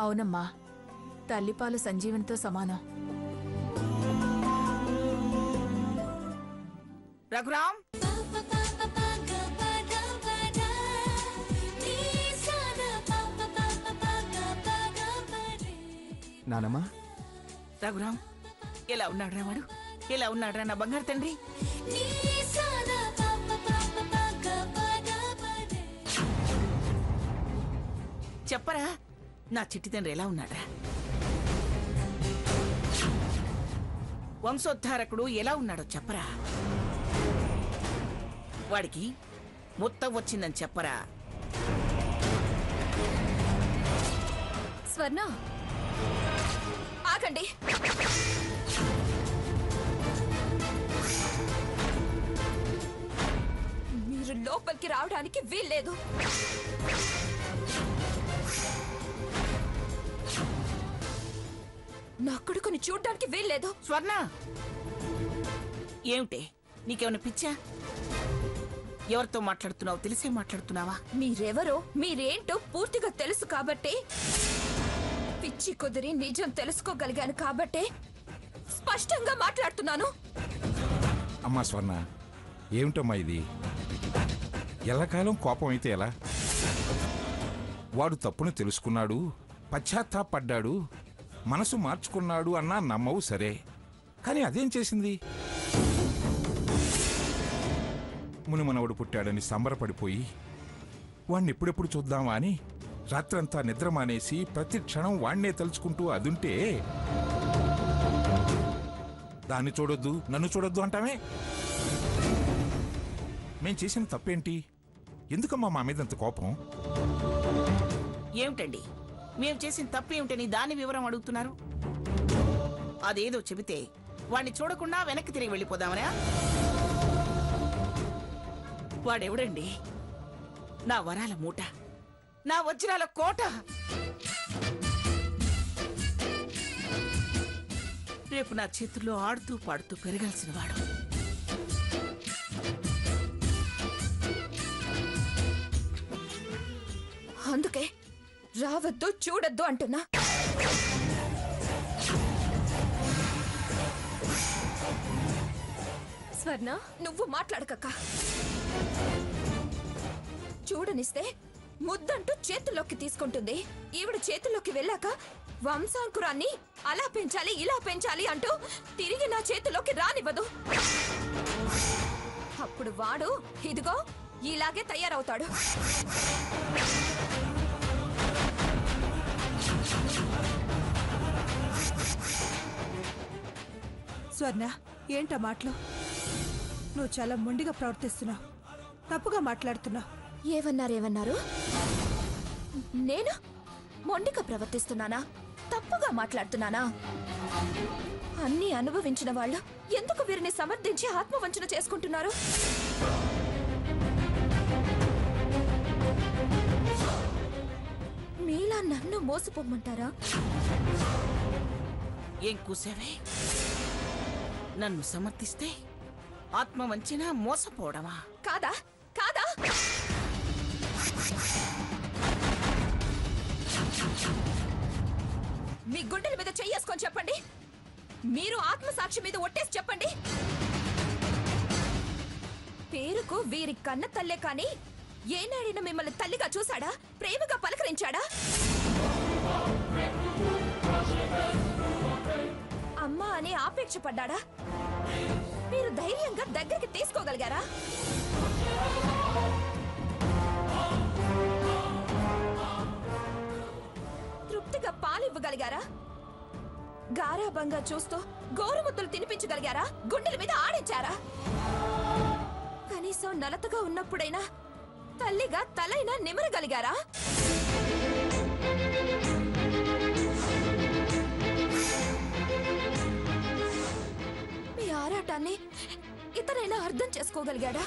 అవునమ్మా, తల్లిపాలు సంజీవనితో సమానం. రఘురామ్, నానమ్మా. రఘురామ్, ఎలా ఉన్నాడ్రా వాడు? ఎలా ఉన్నాడ్రా నా బంగారు తండ్రి? చెప్పరా, నా చిట్టి తండ్రి ఎలా ఉన్నాడ్రా? వంశోద్ధారకుడు ఎలా ఉన్నాడో చెప్పరా? వాడికి మొత్తం వచ్చిందని చెప్పరా? స్వర్ణ, ఆగండి. మీరు లోపలికి రావడానికి వీల్లేదు. నా కొడుకుని చూడ్డానికి వీల్లేదు. స్వర్ణ, ఏమిటే నీకేమైనా పిచ్చా? ఎవరితో మాట్లాడుతున్నావు తెలిసే మాట్లాడుతున్నావా? మీరెవరో మీరేంటో పూర్తిగా తెలుసు కాబట్టే, పిచ్చి కుదిరి నిజం తెలుసుకోగలిగాను కాబట్టే స్పష్టంగా మాట్లాడుతున్నాను. అమ్మా స్వర్ణ, ఏమిటమ్మా ఇది? ఎల్లకాలం కోపం అయితే ఎలా? వాడు తప్పును తెలుసుకున్నాడు, పశ్చాత్తాపడ్డాడు, మనసు మార్చుకున్నాడు అన్నా నమ్మవు సరే, కానీ అదేం చేసింది? మునిమనవడు పుట్టాడని సంబరపడిపోయి వాణ్ణి ఎప్పుడెప్పుడు చూద్దామా అని రాత్రంతా నిద్ర మానేసి ప్రతి క్షణం వాణ్ణే తలుచుకుంటూ అదుంటే దాన్ని చూడొద్దు నన్ను చూడొద్దు అంటామే. మేం చేసిన తప్పేంటి? ఎందుకమ్మా మా మీద అంత కోపం? ఏమిటండి మేము చేసిన తప్పేమిటని దాని వివరం అడుగుతున్నారు? అదేదో చెబితే వాణ్ణి చూడకుండా వెనక్కి తిరిగి వెళ్ళిపోదామనా? వాడెవడండి? నా వరాల మూట, నా వజ్రాల కోట. రేపు నా చేతుల్లో ఆడుతూ పాడుతూ పెరగాల్సిన వాడు. అందుకే రావద్దు చూడొద్దు అంటున్నా. స్వర్ణ, నువ్వు మాట్లాడకక్క. చూడనిస్తే ముద్దంటూ చేతుల్లోకి తీసుకుంటుంది. ఈవిడ చేతుల్లోకి వెళ్ళాక వంశాంకురాన్ని అలా పెంచాలి ఇలా పెంచాలి అంటూ తిరిగి నా చేతిలోకి రానివ్వదు. అప్పుడు వాడు ఇదిగో ఇలాగే తయారవుతాడు. స్వర్ణ, ఏంటా మాటలు? నువ్వు చాలా మొండిగా ప్రవర్తిస్తున్నావు, తప్పుగా మాట్లాడుతున్నావు. ఏమన్నారు? నేను మొండిగా ప్రవర్తిస్తున్నానా? తప్పుగా మాట్లాడుతున్నానా? అన్నీ అనుభవించిన వాళ్ళు ఎందుకు వీరిని సమర్థించి ఆత్మవంచన చేసుకుంటున్నారు? మీలా నన్ను మోసపోమ్మంటారా? ఏం కూసావే? నన్ను సమర్థిస్తే ఆత్మవంచన మోసపోవడమా? కాదా కాదా? మీ గుండెల మీద చెయ్యేసుకొని చెప్పండి. మీరు ఆత్మసాక్షి మీద ఒట్టేసి చెప్పండి. పేరుకు వీరి కన్న తల్లే కాని ఏనాడైనా మిమ్మల్ని తల్లిగా చూశాడా? ప్రేమగా పలకరించాడా? అమ్మా అని ఆపేక్ష పడ్డాడా? మీరు ధైర్యంగా దగ్గరికి తీసుకోగలిగారా? తృప్తిగా పాలివ్వగలిగారా? గారాబంగా చూస్తూ గోరుముద్దలు తినిపించగలిగారా? గుండెల మీద ఆడించారా? కనీసం నలతగా ఉన్నప్పుడైనా తల్లిగా తలైనా నిమరగలిగారా? మీ ఆరాటాన్ని ఇతరైనా అర్థం చేసుకోగలిగాడా?